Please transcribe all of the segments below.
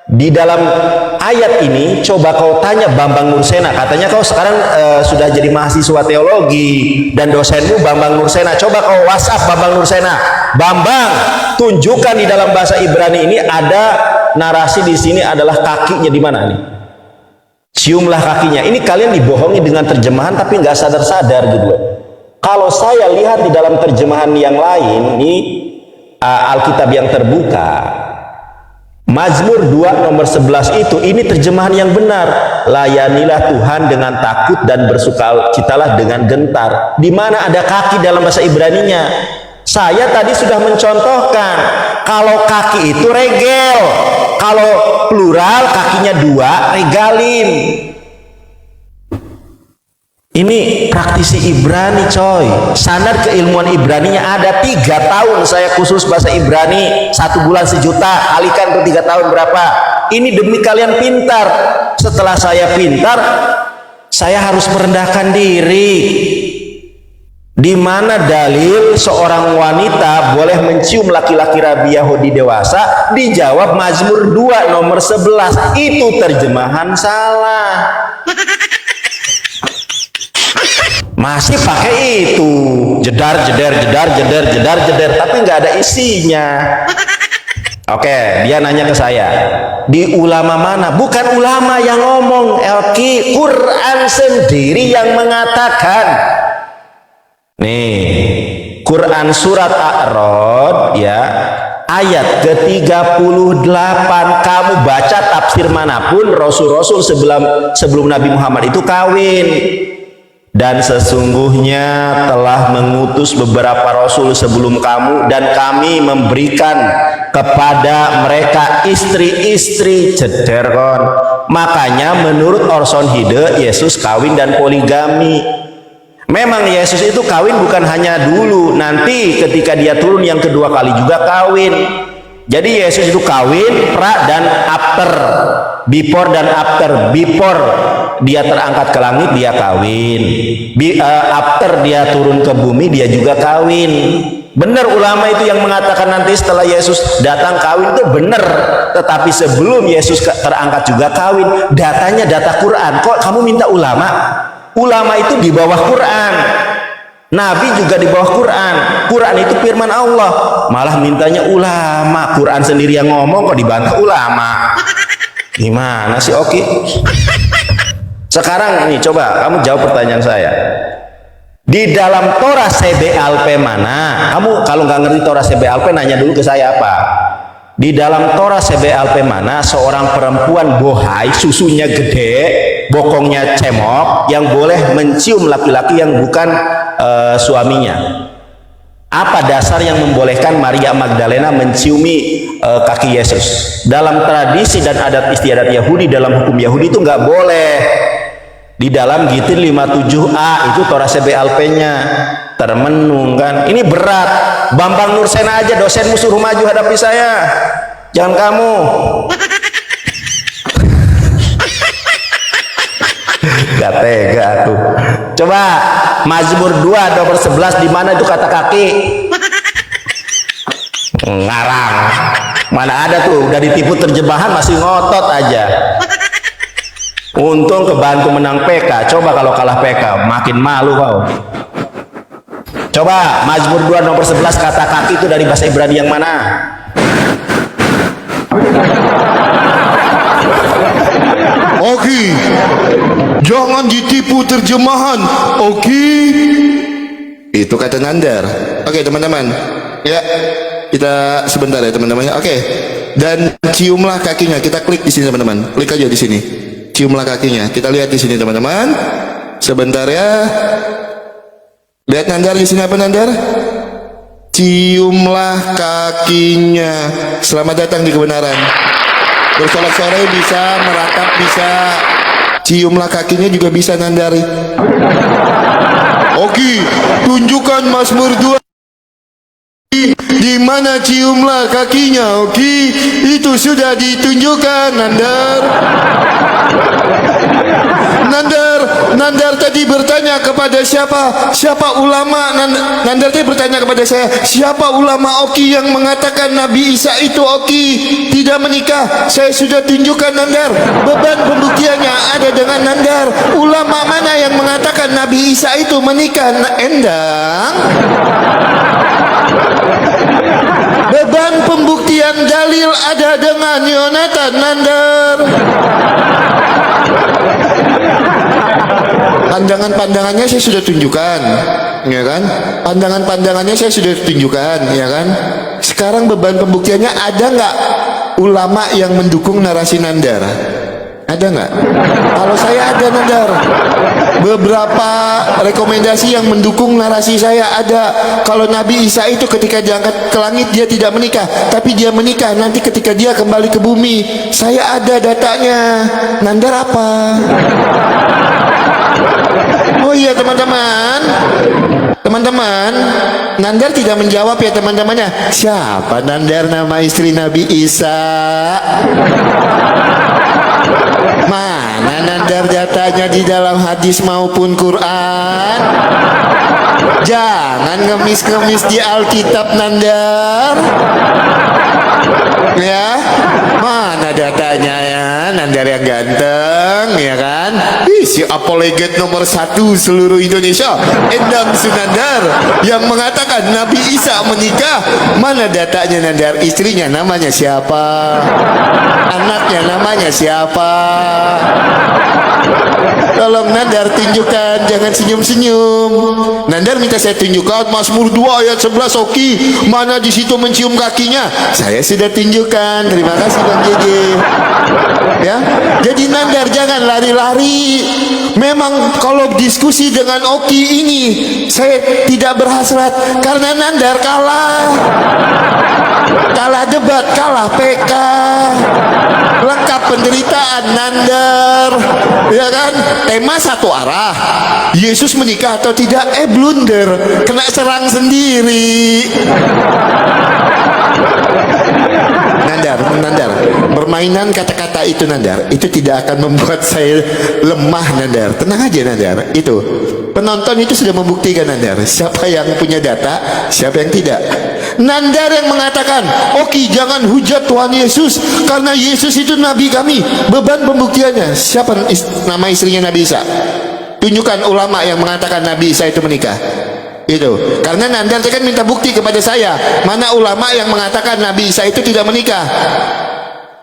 Di dalam ayat ini coba kau tanya Bambang Nursena, katanya kau sekarang sudah jadi mahasiswa teologi dan dosenmu Bambang Nursena. Coba kau WhatsApp Bambang Nursena, Bambang, tunjukkan di dalam bahasa Ibrani ini ada narasi di sini adalah kakinya di mana nih? Ciumlah kakinya. Ini kalian dibohongi dengan terjemahan tapi nggak sadar-sadar gitu loh. Kalau saya lihat di dalam terjemahan yang lain nih, Alkitab yang terbuka, Mazmur 2 nomor 11 itu, ini terjemahan yang benar. Layanilah Tuhan dengan takut dan bersukacitalah dengan gentar. Di mana ada kaki dalam bahasa Ibraninya? Saya tadi sudah mencontohkan, kalau kaki itu regel, kalau plural kakinya 2, regalin. Ini praktisi Ibrani coy, sanad keilmuan Ibraninya ada. 3 tahun saya khusus bahasa Ibrani, 1 bulan 1 juta, kalikan ke 3 tahun berapa? Ini demi kalian pintar. Setelah saya pintar, saya harus merendahkan diri. Di mana dalil seorang wanita boleh mencium laki-laki rabi Yahudi dewasa? Dijawab Mazmur 2 nomor 11. Itu terjemahan salah. Masih pakai itu, jedar tapi nggak ada isinya. Oke, dia nanya ke saya, di ulama mana? Bukan ulama yang ngomong, Elki, Quran sendiri yang mengatakan. Nih, Quran surat A'rad ya, ayat ke-38. Kamu baca tafsir manapun, rasul-rasul sebelum Nabi Muhammad itu kawin. Dan sesungguhnya telah mengutus beberapa rasul sebelum kamu, dan kami memberikan kepada mereka istri-istri. Jeder kon. Makanya menurut Orson Hide, Yesus kawin dan poligami. Memang Yesus itu kawin bukan hanya dulu, nanti ketika dia turun yang kedua kali juga kawin. Jadi Yesus itu kawin, pra dan after, before dan after. Before dia terangkat ke langit, dia kawin. After dia turun ke bumi, dia juga kawin. Benar ulama itu yang mengatakan nanti setelah Yesus datang kawin, itu benar. Tetapi sebelum Yesus terangkat juga kawin. Datanya data Quran. Kok kamu minta ulama? Ulama itu di bawah Quran. Nabi juga di bawah Quran. Quran itu firman Allah. Malah mintanya ulama. Quran sendiri yang ngomong kok dibantah ulama. Gimana sih Oki? Sekarang ini coba kamu jawab pertanyaan saya. Di dalam Torah CBLP mana? Kamu kalau nggak ngerti Torah CBLP nanya dulu ke saya apa? Di dalam Torah CBLP mana seorang perempuan bohai, susunya gede, bokongnya cemok, yang boleh mencium laki-laki yang bukan suaminya? Apa dasar yang membolehkan Maria Magdalena menciumi kaki Yesus? Dalam tradisi dan adat istiadat Yahudi, dalam hukum Yahudi itu nggak boleh. Di dalam Gitin 57a itu Torah CBLP-nya termenung kan. Ini berat. Bambang Nursena aja dosenmu suruh maju hadapi saya, jangan kamu. Gak tega tuh. Coba Mazmur 2 nomor 11, di mana itu kata kaki? Ngarang. Mana ada tuh, udah ditipu terjemahan masih ngotot aja. Untung kebantu menang PK. Coba kalau kalah PK makin malu kau. Coba Mazmur 2 nomor 11, kata kaki itu dari bahasa Ibrani yang mana? Oke, jangan ditipu terjemahan. Oke, itu kata Nandar. Oke teman-teman, ya kita sebentar ya teman-teman. Oke, dan ciumlah kakinya. Kita klik di sini teman-teman. Klik aja di sini. Ciumlah kakinya. Kita lihat di sini teman-teman. Sebentar ya. Lihat Nandar di sini apa Nandar? Ciumlah kakinya. Selamat datang di kebenaran. Bersorak-sorai bisa, meratap bisa, ciumlah kakinya juga bisa Nandari. Oke, tunjukkan Mazmur 2. Di mana ciumlah kakinya? Oke, itu sudah ditunjukkan Nandar. Nandar, Nandar tadi bertanya kepada siapa ulama. Nandar tadi bertanya kepada saya, siapa ulama Oki yang mengatakan Nabi Isa itu Oki tidak menikah? Saya sudah tunjukkan Nandar, beban pembuktiannya ada dengan Nandar. Ulama mana yang mengatakan Nabi Isa itu menikah? Endang, beban pembuktian dalil ada dengan Yonatan Nandar. Pandangan-pandangannya saya sudah tunjukkan, ya kan? Pandangan-pandangannya saya sudah tunjukkan, ya kan? Sekarang beban pembuktiannya ada nggak ulama yang mendukung narasi Nandar? Ada nggak? Kalau saya ada Nandar. Beberapa rekomendasi yang mendukung narasi saya ada. Kalau Nabi Isa itu ketika diangkat ke langit dia tidak menikah, tapi dia menikah nanti ketika dia kembali ke bumi. Saya ada datanya. Nandar apa? Oh iya teman-teman, Nandar tidak menjawab ya teman-temannya. Siapa Nandar nama istri Nabi Isa? Mana Nandar datanya di dalam hadis maupun Quran? Jangan ngemis-ngemis di Alkitab Nandar. Ya, mana datanya ya? Nandar yang ganteng, ya kan? Si apologet nomor 1 seluruh Indonesia, Endang Sunandar, yang mengatakan Nabi Isa menikah. Mana datanya Nandar? Istrinya namanya siapa? Anaknya namanya siapa? Tolong Nandar tunjukkan, jangan senyum-senyum. Nandar minta saya tunjukkan Mazmur 2 ayat 11 Oki, mana di situ mencium kakinya? Saya sudah tunjukkan. Terima kasih Bang JJ. Ya, jadi Nandar jangan lari-lari. Memang kalau diskusi dengan Oki ini saya tidak berhasrat karena Nandar kalah debat, kalah PK, lengkap penderitaan Nandar, ya kan? Tema satu arah, Yesus menikah atau tidak, blunder, kena serang sendiri. Nandar, permainan kata-kata itu Nandar, itu tidak akan membuat saya lemah Nandar. Tenang aja Nandar, itu penonton itu sudah membuktikan Nandar, siapa yang punya data, siapa yang tidak. Nandar yang mengatakan, Oki jangan hujat Tuhan Yesus karena Yesus itu Nabi kami. Beban pembuktiannya, siapa nama istrinya Nabi Isa? Tunjukkan ulama yang mengatakan Nabi Isa itu menikah. Itu karena Nandar kan minta bukti kepada saya, mana ulama yang mengatakan Nabi Isa itu tidak menikah.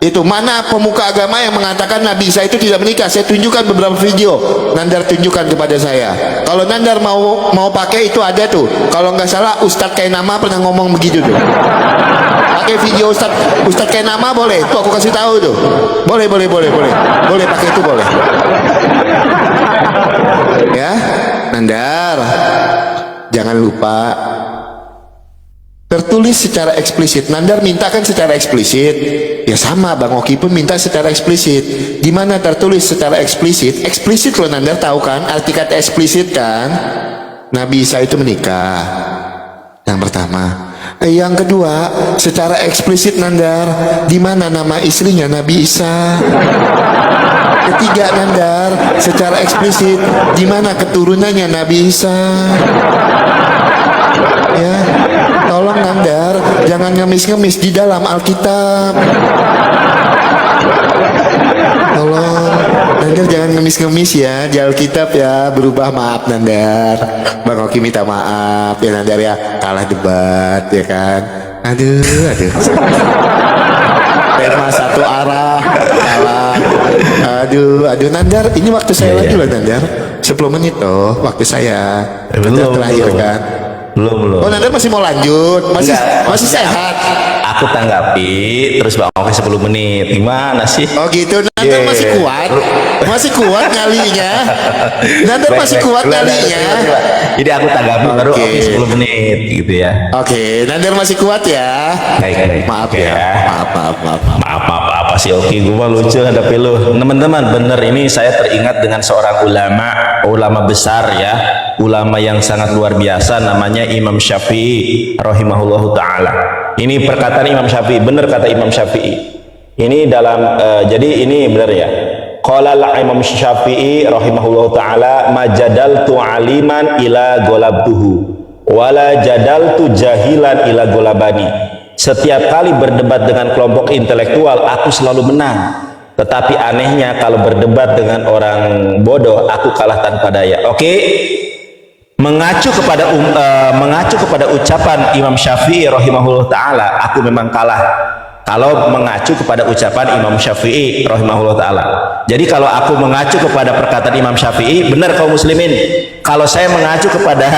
Itu mana pemuka agama yang mengatakan Nabi Isa itu tidak menikah. Saya tunjukkan beberapa video, Nandar tunjukkan kepada saya. Kalau Nandar mau pakai itu ada tuh. Kalau nggak salah Ustadz Kainama pernah ngomong begitu tuh. Pakai video Ustadz Kainama boleh. Tuh aku kasih tahu tuh. Boleh pakai itu boleh. Ya, Nandar. Jangan lupa tertulis secara eksplisit. Nandar mintakan secara eksplisit. Ya sama, Bang Oki pun minta secara eksplisit. Di mana tertulis secara eksplisit? Eksplisit loh Nandar, tahu kan? Arti kata eksplisit kan? Nabi Isa itu menikah. Yang pertama. Yang kedua, secara eksplisit Nandar, di mana nama istrinya Nabi Isa? Ketiga Nandar, secara eksplisit, di mana keturunannya Nabi Isa? Ya, tolong Nandar, jangan ngemis-ngemis di dalam Alkitab. Tolong Nandar jangan ngemis-ngemis ya di Alkitab ya. Berubah, maaf Nandar. Bang Oki minta maaf ya Nandar ya, kalah debat ya kan. Aduh. Tema satu arah kalah. Aduh Nandar, ini waktu saya lagi loh Nandar. 10 menit loh waktu saya. Nandar terakhir kan. Belum. Oh Nandar masih mau lanjut, masih sehat. Aku tanggapi terus Bang Oki 10 menit. Gimana sih? Oh gitu, Nandar masih kuat ngalinya. Nandar masih kuat ngalinya. Jadi aku tanggapi baru Oki 10 menit gitu ya. Oke, Nandar masih kuat ya. Baik. Maaf ya. Maaf. Apa sih Oki, gue mah lucu hadapi lu. Teman-teman, bener ini saya teringat dengan seorang ulama besar ya, ulama yang sangat luar biasa, namanya Imam Syafi'i rahimahullahu taala. Ini perkataan Imam Syafi'i, bener kata Imam Syafi'i. Ini dalam jadi ini bener ya. Qala Imam Syafi'i rahimahullah taala majadaltu aliman ila golabtuhu wala jadaltu jahilan ila golabani. Setiap kali berdebat dengan kelompok intelektual aku selalu menang, tetapi anehnya kalau berdebat dengan orang bodoh aku kalah tanpa daya. Oke, mengacu kepada ucapan Imam Syafi'i rahimahullah taala, aku memang kalah kalau mengacu kepada ucapan Imam Syafi'i rahimahullah taala. Jadi kalau aku mengacu kepada perkataan Imam Syafi'i, benar kaum muslimin, kalau saya mengacu kepada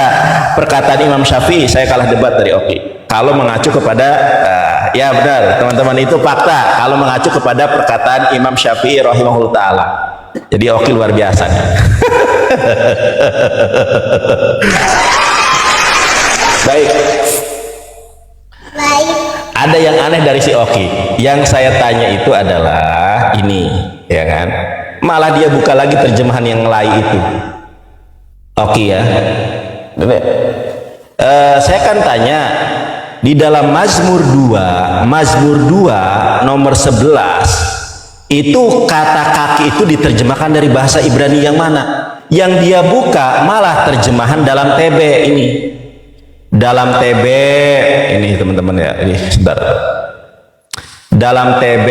perkataan Imam Syafi'i saya kalah debat dari Oki. Kalau mengacu kepada ya benar teman-teman, itu fakta. Kalau mengacu kepada perkataan Imam Syafi'i rahimahullah taala, jadi Oki luar biasa nih. Baik. Ada yang aneh dari si Oki. Yang saya tanya itu adalah ini, ya kan? Malah dia buka lagi terjemahan yang lain itu. Oki ya. Saya kan tanya di dalam Mazmur 2 nomor 11 itu kata kaki itu diterjemahkan dari bahasa Ibrani yang mana? Yang dia buka malah terjemahan dalam TB ini. Dalam TB ini teman-teman ya, ini sebentar. Dalam TB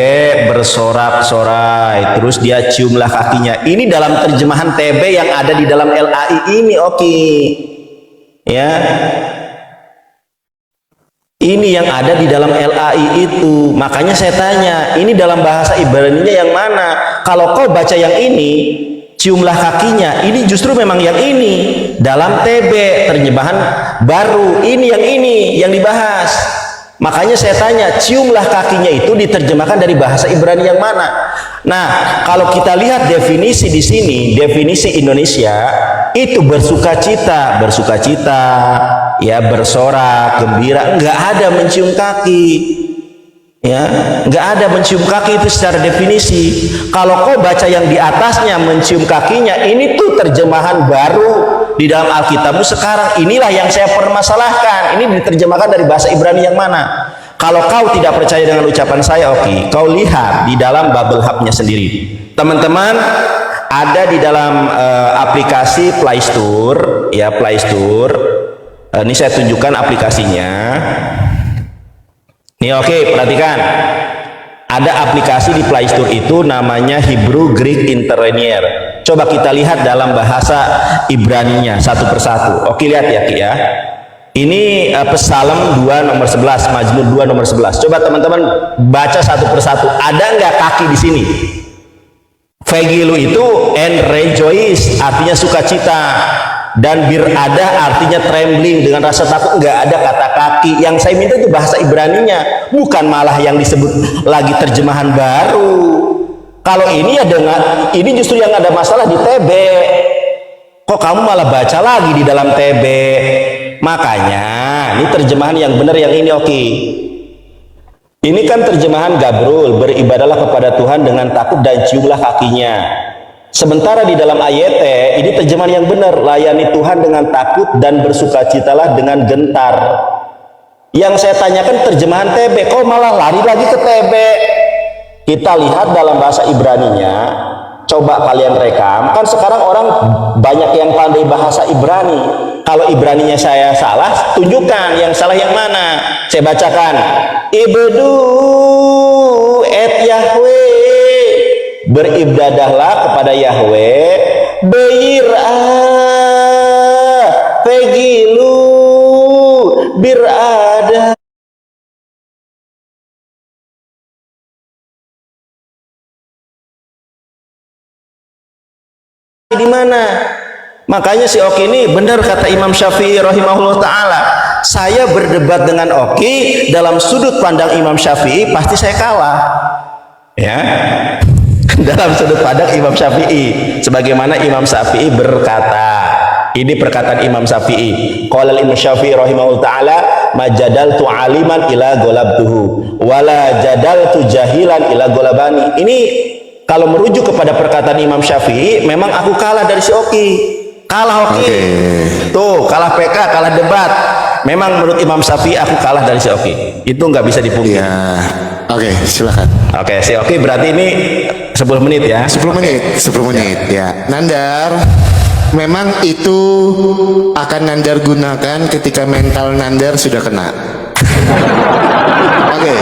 bersorak-sorai, terus dia ciumlah kakinya. Ini dalam terjemahan TB yang ada di dalam LAI ini, oke. Ya. Ini yang ada di dalam LAI itu. Makanya saya tanya, ini dalam bahasa Ibraninya yang mana? Kalau kau baca yang ini, ciumlah kakinya, ini justru memang yang ini. Dalam TB, terjemahan baru, ini yang dibahas. Makanya saya tanya, ciumlah kakinya itu diterjemahkan dari bahasa Ibrani yang mana? Nah, kalau kita lihat definisi di sini, definisi Indonesia, itu bersukacita, ya bersorak, gembira, enggak ada mencium kaki. Ya, nggak ada mencium kaki itu secara definisi. Kalau kau baca yang di atasnya mencium kakinya, ini tuh terjemahan baru di dalam Alkitabmu sekarang. Inilah yang saya permasalahkan. Ini diterjemahkan dari bahasa Ibrani yang mana? Kalau kau tidak percaya dengan ucapan saya, oke, kau lihat di dalam Bible Hub-nya sendiri. Teman-teman, ada di dalam aplikasi Play Store, ya Play Store. Ini saya tunjukkan aplikasinya. Nih oke, perhatikan. Ada aplikasi di Play Store itu namanya Hebrew Greek Interlinear. Coba kita lihat dalam bahasa Ibraninya satu persatu. Oke, lihat ya Ki ya. Ini Psalm 2 nomor 11, Mazmur 2 nomor 11. Coba teman-teman baca satu persatu. Ada nggak kaki di sini? Vegilu itu and rejoice, artinya sukacita. Dan birada artinya trembling, dengan rasa takut. Enggak ada kata kaki. Yang saya minta itu bahasa Ibraninya, bukan malah yang disebut lagi terjemahan baru. Kalau ini ya dengan ini justru yang ada masalah di TB. Kok kamu malah baca lagi di dalam TB? Makanya ini terjemahan yang benar yang ini, oke. Ini kan terjemahan Gabrul, beribadalah kepada Tuhan dengan takut dan ciumlah kakinya. Sementara di dalam ayat ini terjemahan yang benar, layani Tuhan dengan takut dan bersukacitalah dengan gentar. Yang saya tanyakan terjemahan TB, kok malah lari lagi ke TB? Kita lihat dalam bahasa Ibraninya, coba kalian rekam. Kan sekarang orang banyak yang pandai bahasa Ibrani. Kalau Ibraninya saya salah, tunjukkan yang salah yang mana. Saya bacakan. Ibdu et Yahweh, beribadahlah kepada Yahweh, Vegilu birada. Di mana? Makanya si Oki ini benar kata Imam Syafi'i rahimahullah taala. Saya berdebat dengan Oki dalam sudut pandang Imam Syafi'i pasti saya kalah. Ya. Dalam sudut pandang Imam Syafi'i, sebagaimana Imam Syafi'i berkata, ini perkataan Imam Syafi'i, qala Imam Syafi'i rahimahullah taala, majadaltu aliman ila golabtuhu wala jadaltu jahilan ila golabani. Ini kalau merujuk kepada perkataan Imam Syafi'i, memang aku kalah dari si Oki. Kalah Oki. Tuh, kalah PK, kalah debat. Memang menurut Imam Syafi'i aku kalah dari si Oki. Itu nggak bisa dipungkiri. Oke, silakan. Oke, si Oki berarti ini 10 menit ya. 10 menit, 10 menit ya. Nandar, memang itu akan Nandar gunakan ketika mental Nandar sudah kena. Oke.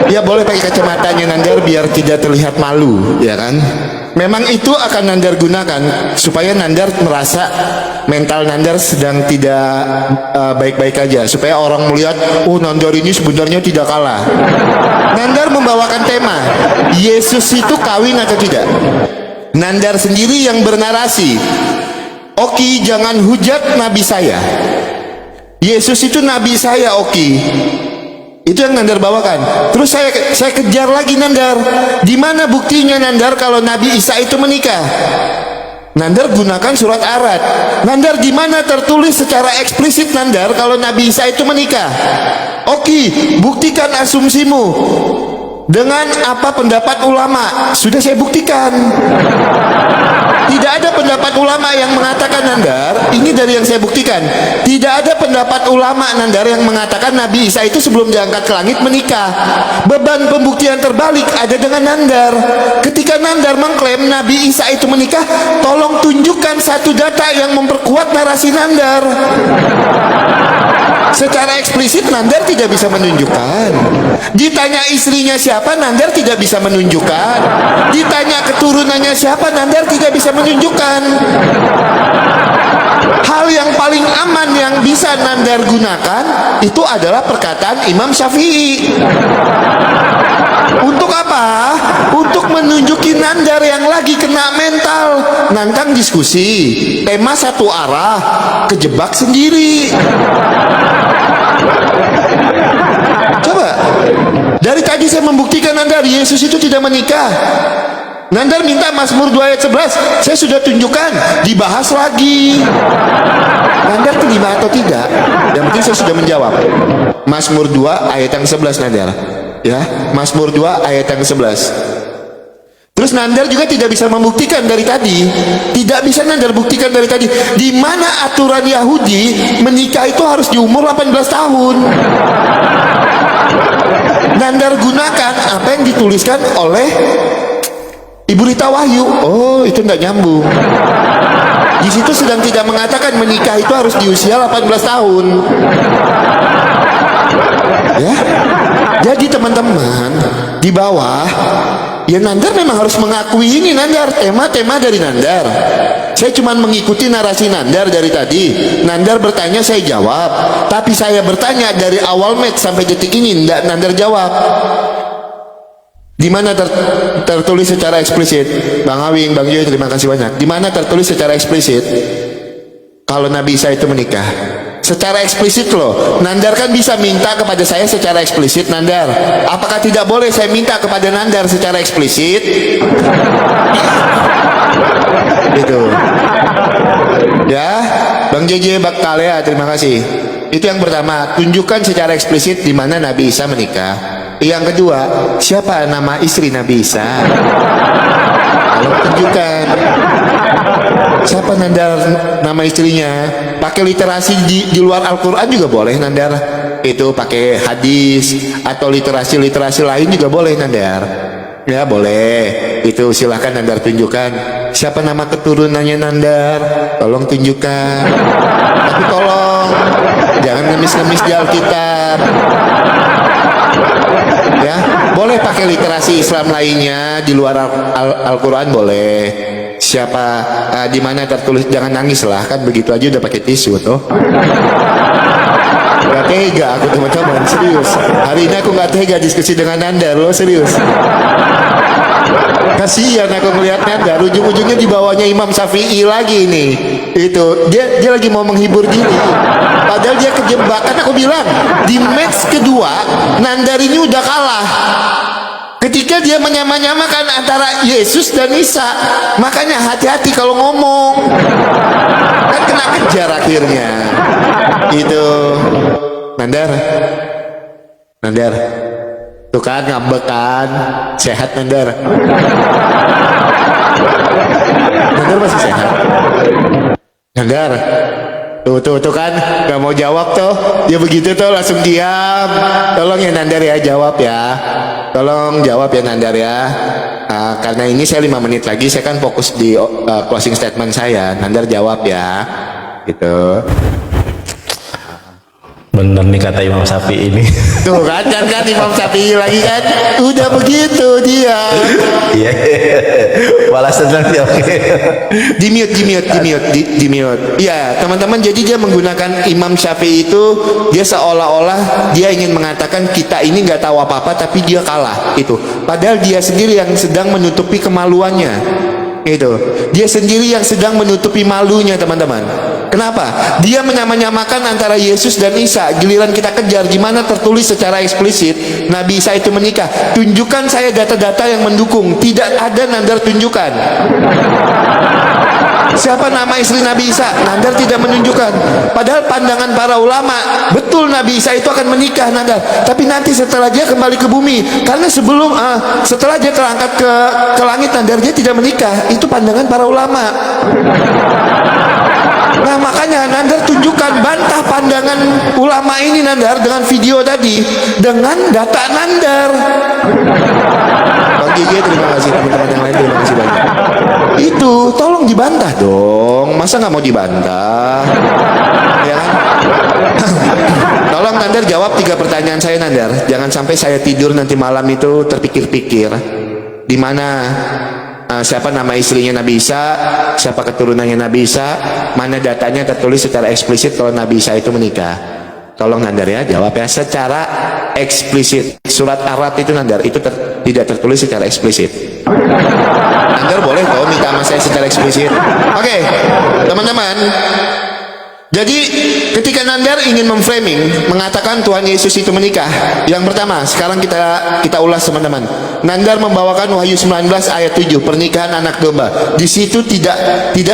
Ya boleh pakai kacamatanya Nandar biar tidak terlihat malu, ya kan? Memang itu akan Nandar gunakan supaya Nandar merasa mental Nandar sedang tidak baik-baik aja, supaya orang melihat, oh Nandar ini sebenarnya tidak kalah. Nandar membawakan tema Yesus itu kawin atau tidak. Nandar sendiri yang bernarasi, Oki jangan hujat nabi saya, Yesus itu nabi saya Oki. Itu yang Nandar bawakan. Terus saya kejar lagi Nandar, di mana buktinya Nandar kalau Nabi Isa itu menikah? Nandar gunakan surat Arad. Nandar, di mana tertulis secara eksplisit Nandar kalau Nabi Isa itu menikah? Oke, buktikan asumsimu dengan apa pendapat ulama. Sudah saya buktikan. Tidak ada pendapat ulama yang mengatakan Nandar, ini dari yang saya buktikan, tidak ada pendapat ulama Nandar yang mengatakan Nabi Isa itu sebelum diangkat ke langit menikah. Beban pembuktian terbalik ada dengan Nandar. Ketika Nandar mengklaim Nabi Isa itu menikah, tolong tunjukkan satu data yang memperkuat narasi Nandar. Secara eksplisit Nandar tidak bisa menunjukkan. Ditanya istrinya siapa, Nandar tidak bisa menunjukkan. Ditanya keturunannya siapa, Nandar tidak bisa menunjukkan. Hal yang paling aman yang bisa Nandar gunakan itu adalah perkataan Imam Syafi'i. Untuk apa? Untuk menunjuki Nandar yang lagi kena mental, nantang diskusi, tema satu arah, kejebak sendiri. Coba, dari tadi saya membuktikan Nandar Yesus itu tidak menikah. Nandar minta Mazmur 2 ayat 11, saya sudah tunjukkan, dibahas lagi. Nandar terima atau tidak? Yang penting saya sudah menjawab. Mazmur 2 ayat yang 11 Nandar. Ya, Mazmur 2 ayat yang 11. Terus Nandar juga tidak bisa membuktikan dari tadi. Tidak bisa Nandar buktikan dari tadi di mana aturan Yahudi menikah itu harus di umur 18 tahun. Nandar gunakan apa yang dituliskan oleh Ibu Rita Wahyu. Oh, itu tidak nyambung. Di situ sedang tidak mengatakan menikah itu harus di usia 18 tahun. Ya. Jadi teman-teman di bawah, ya Nandar memang harus mengakui ini Nandar, tema-tema dari Nandar. Saya cuma mengikuti narasi Nandar dari tadi. Nandar bertanya, saya jawab. Tapi saya bertanya dari awal match sampai detik ini, tidak Nandar jawab. Di mana tertulis secara eksplisit? Bang Awing, Bang Joy, terima kasih banyak. Di mana tertulis secara eksplisit kalau Nabi Isa itu menikah? Secara eksplisit loh. Nandar kan bisa minta kepada saya secara eksplisit, Nandar. Apakah tidak boleh saya minta kepada Nandar secara eksplisit? Itu. Ya, Bang JJ Bakkalea, terima kasih. Itu yang pertama, tunjukkan secara eksplisit di mana Nabi Isa menikah. Yang kedua, siapa nama istri Nabi Isa? Kalau tunjukkan siapa Nandar nama istrinya. Pakai literasi di luar Al-Quran juga boleh Nandar. Itu pakai hadis atau literasi lain juga boleh Nandar. Ya boleh. Itu silahkan Nandar tunjukkan. Siapa nama keturunannya Nandar? Tolong tunjukkan. Tapi tolong jangan ngemis-ngemis di Alkitab. Ya, boleh pakai literasi Islam lainnya di luar Al-Quran boleh. Siapa di mana tertulis, jangan nangis lah, kan begitu aja udah pakai tisu tuh. Gak tega aku teman-teman, serius. Hari ini aku gak tega diskusi dengan Nandar, lo serius. Kasihan aku melihat Nandar, ujung-ujungnya di bawahnya Imam Syafi'i lagi nih. Itu dia lagi mau menghibur diri. Padahal dia kejebak. Kan aku bilang di match kedua Nandar ini udah kalah. Ketika dia menyamakan antara Yesus dan Isa, makanya hati-hati kalau ngomong. Kan kena kejar akhirnya. Itu Nandar. Tuh kan ngambek kan. Sehat Nandar. Nandar masih sehat. Nandar. Tuh kan, gak mau jawab tuh. Dia begitu tuh langsung diam. Tolong ya Nandar ya, jawab ya. Tolong jawab ya Nandar ya. Karena ini saya 5 menit lagi, saya kan fokus di closing statement saya. Nandar jawab ya. Gitu. Bener nih kata Imam Syafi'i ini. Tuh kan Imam Syafi'i lagi kan. Udah begitu dia. Iya. Malah senang sih, oke. Di mute. Iya, teman-teman, jadi dia menggunakan Imam Syafi'i itu, dia seolah-olah dia ingin mengatakan kita ini nggak tahu apa-apa tapi dia kalah itu. Padahal dia sendiri yang sedang menutupi kemaluannya. Itu. Dia sendiri yang sedang menutupi malunya, teman-teman. Kenapa? Dia menyamakan antara Yesus dan Isa. Giliran kita kejar, di mana tertulis secara eksplisit Nabi Isa itu menikah. Tunjukkan saya data-data yang mendukung. Tidak ada Nandar tunjukkan. Siapa nama istri Nabi Isa? Nandar tidak menunjukkan. Padahal pandangan para ulama, betul Nabi Isa itu akan menikah, Nandar. Tapi nanti setelah dia kembali ke bumi. Karena setelah dia terangkat ke langit, Nandar, dia tidak menikah. Itu pandangan para ulama. Nah makanya Nandar tunjukkan, bantah pandangan ulama ini Nandar dengan video tadi, dengan data Nandar. Bang JJ terima kasih, teman-teman yang lain terima kasih banyak. Itu tolong dibantah dong, masa nggak mau dibantah? Ya kan? Tolong Nandar jawab 3 pertanyaan saya Nandar. Jangan sampai saya tidur nanti malam itu terpikir-pikir di mana siapa nama istrinya Nabi Isa, siapa keturunannya Nabi Isa, mana datanya tertulis secara eksplisit kalau Nabi Isa itu menikah. Tolong Nandar ya, jawab ya secara eksplisit. Surat Ar-Ra'd itu Nandar, itu tidak tertulis secara eksplisit. Nandar boleh kok minta sama saya secara eksplisit. Oke, teman-teman. Jadi ketika Nandar ingin memframing, mengatakan Tuhan Yesus itu menikah, yang pertama, sekarang kita ulas teman-teman. Nandar membawakan Wahyu 19 ayat 7, pernikahan anak domba. Di situ tidak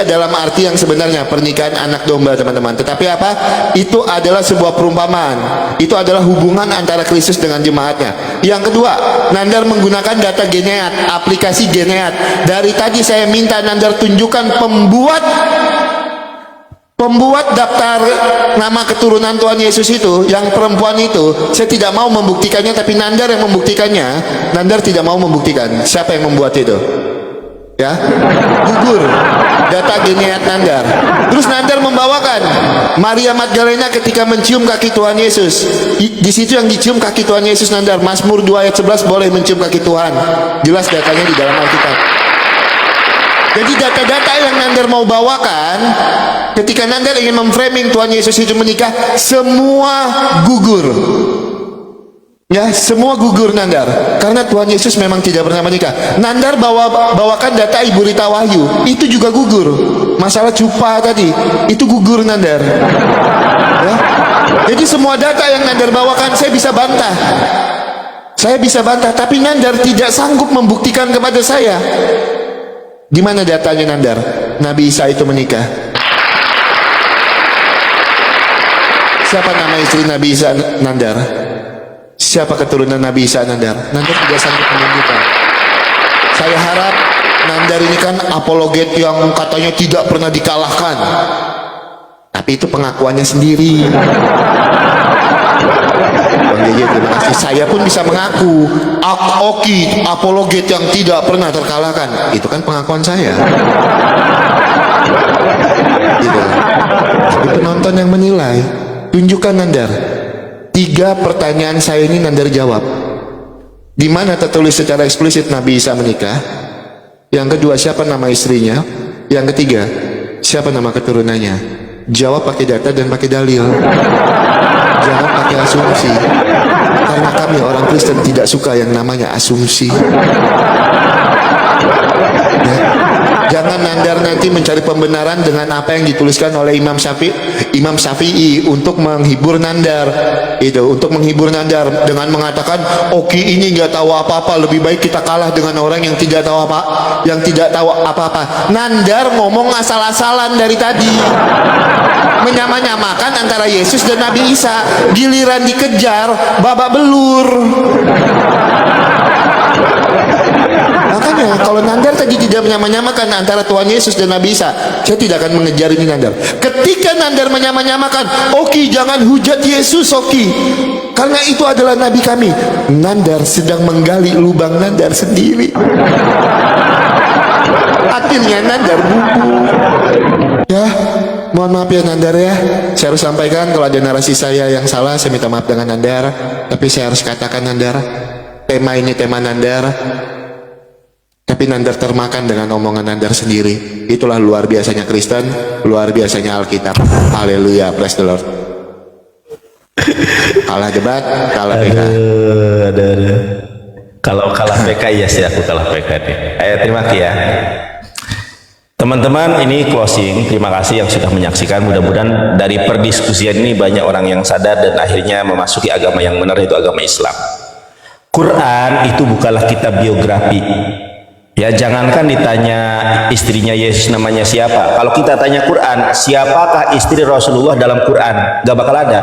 dalam arti yang sebenarnya pernikahan anak domba, teman-teman. Tetapi apa? Itu adalah sebuah perumpamaan. Itu adalah hubungan antara Kristus dengan jemaatnya. Yang kedua, Nandar menggunakan data Geneat, aplikasi Geneat. Dari tadi saya minta Nandar tunjukkan pembuat daftar nama keturunan Tuhan Yesus itu, yang perempuan itu. Saya tidak mau membuktikannya, tapi Nandar yang membuktikannya. Nandar tidak mau membuktikan. Siapa yang membuat itu? Ya, gugur data Geneat Nandar. Terus Nandar membawakan Maria Magdalena ketika mencium kaki Tuhan Yesus. Di situ yang dicium kaki Tuhan Yesus Nandar. Mazmur 2 ayat 11 boleh mencium kaki Tuhan. Jelas datanya di dalam Alkitab. Jadi data-data yang Nandar mau bawakan ketika Nandar ingin memframing Tuhan Yesus itu menikah, semua gugur. Ya, semua gugur Nandar. Karena Tuhan Yesus memang tidak pernah menikah. Nandar bawakan data Ibu Rita Wahyu, itu juga gugur. Masalah cupa tadi, itu gugur Nandar. Ya. Jadi semua data yang Nandar bawakan saya bisa bantah. Saya bisa bantah, tapi Nandar tidak sanggup membuktikan kepada saya. Di mana datanya Nandar? Nabi Isa itu menikah. Siapa nama istri Nabi Isa Nandar? Siapa keturunan Nabi Isa Nandar? Nandar tidak sanggup menunjukkan. Saya harap Nandar ini kan apologet yang katanya tidak pernah dikalahkan. Tapi itu pengakuannya sendiri. Bang JJ terima kasih. Saya pun bisa mengaku Oki apologet yang tidak pernah terkalahkan. Itu kan pengakuan saya. Gitu. Tapi penonton yang menilai. Tunjukkan Nandar. 3 pertanyaan saya ini Nandar jawab. Di mana tertulis secara eksplisit Nabi Isa menikah? Yang kedua, siapa nama istrinya? Yang ketiga, siapa nama keturunannya? Jawab pakai data dan pakai dalil. Jangan pakai asumsi. Karena kami orang Kristen tidak suka yang namanya asumsi. Ya. Jangan Nandar nanti mencari pembenaran dengan apa yang dituliskan oleh Imam Syafi'i untuk menghibur Nandar. Itu untuk menghibur Nandar dengan mengatakan, Oki ini nggak tahu apa-apa, lebih baik kita kalah dengan orang yang tidak tahu apa-apa. Nandar ngomong asal-asalan dari tadi. Menyamakan antara Yesus dan Nabi Isa. Giliran dikejar babak belur. Makanya kalau Nandar Nandar tadi tidak menyamakan antara Tuhan Yesus dan Nabi Isa. Saya tidak akan mengejar ini Nandar. Ketika Nandar menyamakan, Oki jangan hujat Yesus Oki, karena itu adalah Nabi kami. Nandar sedang menggali lubang Nandar sendiri. Akhirnya Nandar buku. Ya, mohon maaf ya Nandar ya. Saya harus sampaikan kalau ada narasi saya yang salah, saya minta maaf dengan Nandar. Tapi saya harus katakan Nandar, tema ini tema Nandar. Tapi Nandar termakan dengan omongan Nandar sendiri. Itulah luar biasanya Kristen, luar biasanya Alkitab. Haleluya, praise the Lord. Kalah debat, kalah PK. Aduh. Kalau kalah PK ya sih aku kalah PK deh. Ayo terima kasih ya. Teman-teman, ini closing. Terima kasih yang sudah menyaksikan. Mudah-mudahan dari perdiskusian ini banyak orang yang sadar dan akhirnya memasuki agama yang benar, yaitu agama Islam. Quran itu bukanlah kitab biografi. Ya, jangankan ditanya istrinya Yesus namanya siapa. Kalau kita tanya Quran, siapakah istri Rasulullah dalam Quran? Gak bakal ada.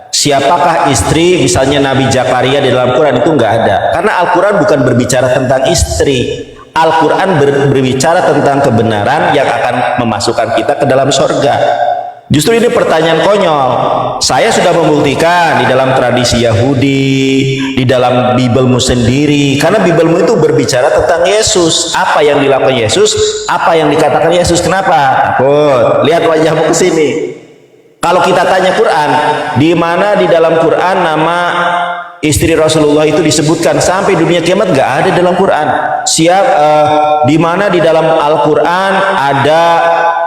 Siapakah istri misalnya Nabi Zakaria di dalam Quran? Itu nggak ada. Karena Al-Quran bukan berbicara tentang istri. Al-Quran berbicara tentang kebenaran yang akan memasukkan kita ke dalam sorga. Justru ini pertanyaan konyol. Saya sudah membuktikan di dalam tradisi Yahudi, di dalam Bibelmu sendiri. Karena Bibelmu itu berbicara tentang Yesus. Apa yang dilakukan Yesus, apa yang dikatakan Yesus. Kenapa? Takut. Lihat wajahmu ke sini. Kalau kita tanya Quran, di mana di dalam Quran nama istri Rasulullah itu disebutkan? Sampai dunia kiamat nggak ada dalam Quran. Di mana di dalam Al-Quran ada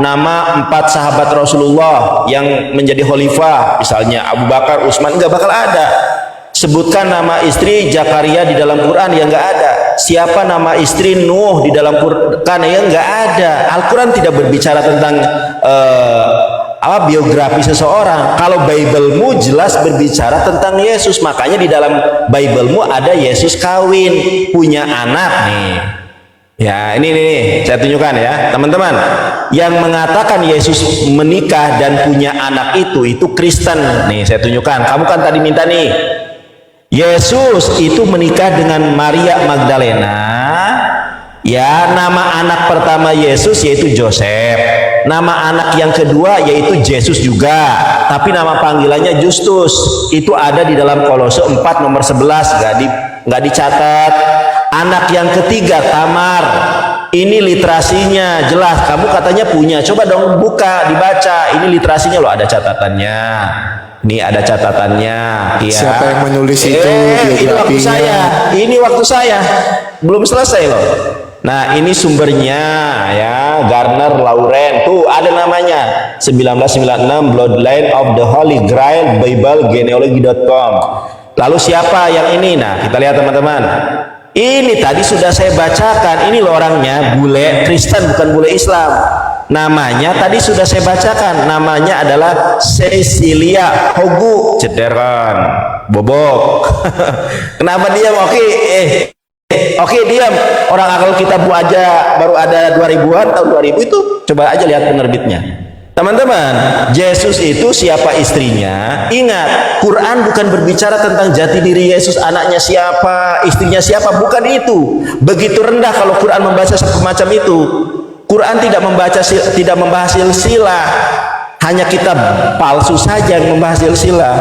nama 4 sahabat Rasulullah yang menjadi khalifah, misalnya Abu Bakar, Utsman, nggak bakal ada. Sebutkan nama istri Zakaria di dalam Quran, yang nggak ada. Siapa nama istri Nuh di dalam Quran, yang nggak ada. Al-Quran tidak berbicara tentang biografi seseorang. Kalau Biblemu jelas berbicara tentang Yesus, makanya di dalam Biblemu ada Yesus kawin, punya anak nih. Ya, ini nih, saya tunjukkan ya, teman-teman. Yang mengatakan Yesus menikah dan punya anak itu Kristen. Nih, saya tunjukkan. Kamu kan tadi minta nih, Yesus itu menikah dengan Maria Magdalena. Ya, nama anak pertama Yesus yaitu Joseph. Nama anak yang kedua yaitu Yesus juga, tapi nama panggilannya Justus. Itu ada di dalam Kolose 4 nomor 11, nggak dicatat. Anak yang ketiga Tamar. Ini literasinya jelas. Kamu katanya punya, coba dong buka, dibaca. Ini literasinya loh, ada catatannya. Ini ada catatannya. Ya. Siapa yang menulis itu? Ini waktu saya. Ini waktu saya. Belum selesai loh. Nah, ini sumbernya ya, Garner Lauren. Tuh ada namanya. 1996 Bloodline of the Holy Grail Bible Genealogy.com. Lalu siapa yang ini? Nah, kita lihat teman-teman. Ini tadi sudah saya bacakan. Ini loh orangnya, bule Kristen bukan bule Islam. Namanya tadi sudah saya bacakan. Namanya adalah Cecilia Hogu. Cederan, bobok. Kenapa diam? Oke, diam. Orang akal kita bu aja baru ada 2000-an, tahun 2000 itu. Coba aja lihat penerbitnya. Teman-teman, Yesus itu siapa istrinya? Ingat, Quran bukan berbicara tentang jati diri Yesus, anaknya siapa, istrinya siapa, bukan itu. Begitu rendah kalau Quran membaca semacam itu. Quran tidak membahas silsilah. Hanya kitab palsu saja yang membahas silsilah.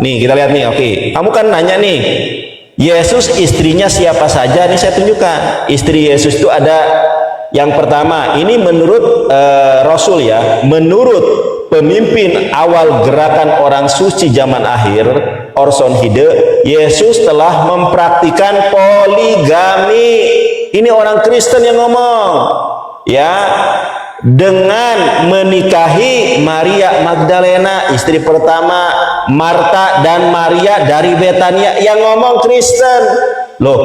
Nih, kita lihat nih, oke. Kamu kan nanya nih, Yesus istrinya siapa saja? Nih saya tunjukkan. Istri Yesus itu ada. Yang pertama, ini menurut Rasul ya, menurut pemimpin awal gerakan orang suci zaman akhir, Orson Hyde, Yesus telah mempraktikkan poligami. Ini orang Kristen yang ngomong, ya, dengan menikahi Maria Magdalena, istri pertama, Marta dan Maria dari Betania. Yang ngomong Kristen. Loh,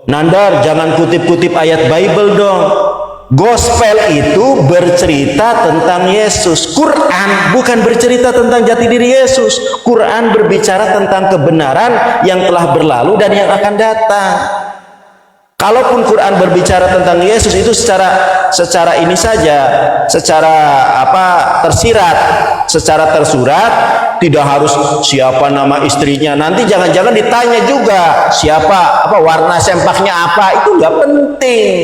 Nandar, jangan kutip-kutip ayat Bible dong. Gospel itu bercerita tentang Yesus. Quran bukan bercerita tentang jati diri Yesus. Quran berbicara tentang kebenaran yang telah berlalu dan yang akan datang. Kalaupun Quran berbicara tentang Yesus itu secara ini saja, secara tersirat, secara tersurat, tidak harus siapa nama istrinya. Nanti jangan-jangan ditanya juga siapa, warna sempaknya apa, itu nggak penting.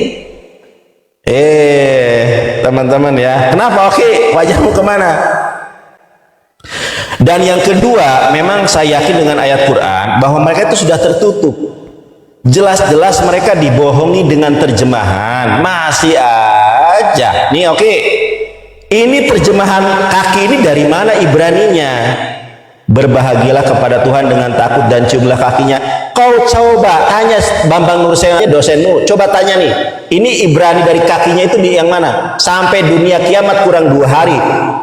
teman-teman ya. Kenapa? Oke, wajahmu kemana? Dan yang kedua, memang saya yakin dengan ayat Quran bahwa mereka itu sudah tertutup. Jelas-jelas mereka dibohongi dengan terjemahan. Masih aja. Nih oke. Ini terjemahan kaki ini dari mana Ibraninya? Berbahagialah kepada Tuhan dengan takut dan ciumlah kakinya. Kau coba tanya Bambang Nurseon, dosenmu, coba tanya nih, ini Ibrani dari kakinya itu di yang mana? Sampai dunia kiamat kurang 2 hari,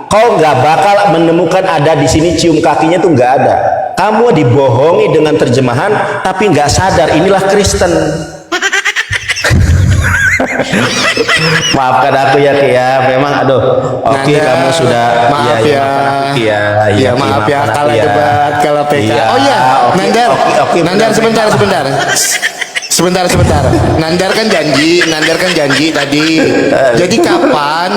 kau nggak bakal menemukan ada di sini cium kakinya tuh nggak ada. Kamu dibohongi dengan terjemahan, tapi nggak sadar inilah Kristen. Maafkan aku ya Ki ya, memang aduh. Oke, kamu sudah maaf ya, maaf ya kalau debat kalau PK. Iya, Oh iya, oke, Nandar, oke, Nandar benar, sebentar. benar. Nandar kan janji tadi. Jadi kapan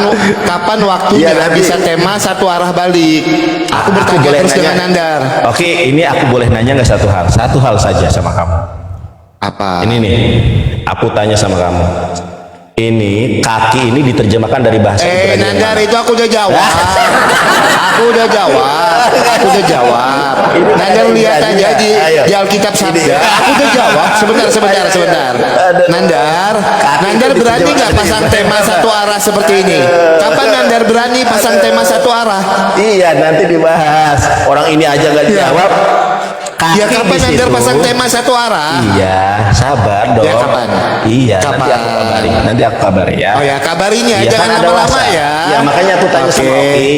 waktunya Iya, nanti. bisa tema satu arah balik? Aku bertanya boleh terus nanya. dengan Nandar. Oke, ini aku boleh nanya nggak satu hal saja sama kamu. Apa? Ini nih, aku tanya sama kamu. Ini kaki ini diterjemahkan dari bahasa Ibrani yang Nandar, mana? itu aku udah jawab. Aku udah jawab. Nandar lihat aja di Alkitab Sabda. Aku udah jawab. Sebentar. Nandar berani nggak pasang tema satu arah seperti ini? Kapan Nandar berani pasang tema satu arah? Iya, nanti dibahas. Orang ini aja nggak jawab. Kaki Ya kapan di situ. Nandar pasang tema satu arah? Iya, sabar dong. Ya, kapan? Iya, Kapan? nanti aku kabari ya. Oh ya, kabarinya Iya, jangan kan ada lama-lama WhatsApp. ya. Ya makanya aku tanya sama Oki.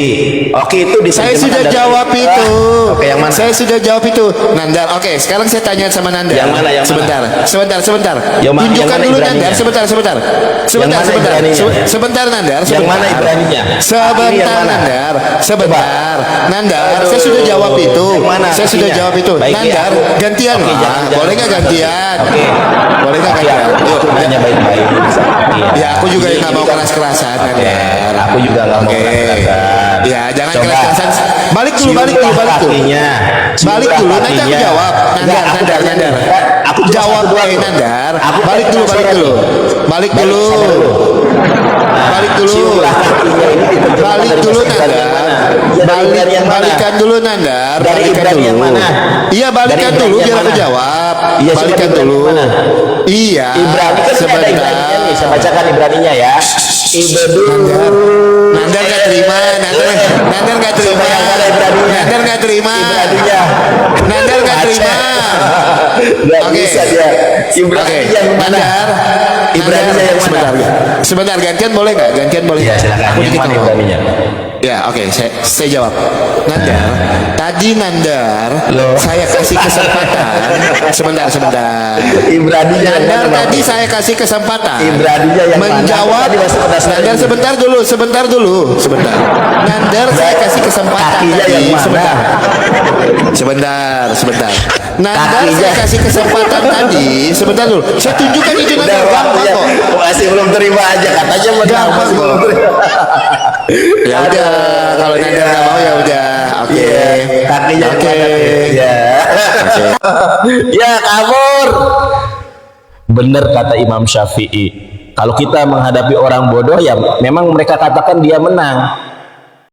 Oki itu Saya diterjemahkan sudah dari- jawab itu. Oke, yang mana? Saya sudah jawab itu. Nandar. Oke, sekarang saya tanya sama Nandar. Yang mana, yang mana? Sebentar. Yang Tunjukkan mana dulu Ibraninya? Nandar. Sebentar. mana Ibraninya? Sebentar Nandar. Yang mana Ibraninya? Ini yang Sebentar mana? Nandar. Sebentar. Nandar, saya sudah jawab itu. Yang mana Saya sudah artinya? jawab itu. Baik, Nandar, ya, aku- gantian Oke, lah. jangan. Boleh nggak gantian? Oke. Boleh nggak Oke, gantian? aku nanya baik-baik. Iya. Ya, aku juga Ini- nggak mau ini kan- keras-kerasan. Oke, Nandar. aku juga nggak mau Oke. keras-kerasan. Ya, jangan Coba. keras-kerasan. Balik dulu. Ciumlah kakinya. Balik Ciumlah dulu, nanti aku kakinya. jawab. Enggak, aku Nandar. tanya. Aku Jawab dulu. Nandar. Aku Balik dulu. sabar dulu. Balik dulu. Balik dulu. Ciumlah kakinya ini diterjemahkan Balik dari dulu bahasa Ibrani yang Nandar. mana? Ya, dari Ibrani yang mana? Balikan dulu Nandar. Dari Balikan Ibrani dulu. yang mana? Iya, balikan Dari dulu Ibrani biar yang aku mana? jawab. Iya, coba Balikan Ibrani dulu. yang mana? Iya. Ibrani kan tidak ada Ibraninya nih. Saya bacakan Ibraninya ya. Nandar nggak terima. Nandar nggak terima. Coba yang mana Ibraninya? Nandar nggak terima. Ibraninya. Nandar nggak terima. Nggak Oke. bisa dia. Ibrani Oke, yang mana? Nandar. Ibraninya yang mana? Sebentar, gantian boleh nggak? Gantian boleh. Ya silakan. Aku Yang dikit mana ngomong. Ibraninya? Ya, oke, saya jawab. Nandar, tadi Nandar, Loh. saya kasih kesempatan. Sebentar. Ibraninya yang Nandar mana? tadi saya kasih kesempatan. Ibraninya yang mana? menjawab. Tadi masih pada slide Nandar ini. sebentar dulu. Nandar saya kasih kesempatan Kakinya tadi. yang mana? Sebentar. Nandar Kakinya. saya kasih kesempatan tadi. Sebentar dulu. Saya tunjukkan itu Udah Nandar. Gampang waktunya kok. masih belum terima aja katanya menang Gampang masih belum kok. terima. Ya udah, kalau Nandar nggak mau ya udah. Oke. Iya, kakinya Oke. mana? Ya. Ya kabur. Benar kata Imam Syafi'i. Kalau kita menghadapi orang bodoh ya memang mereka katakan dia menang.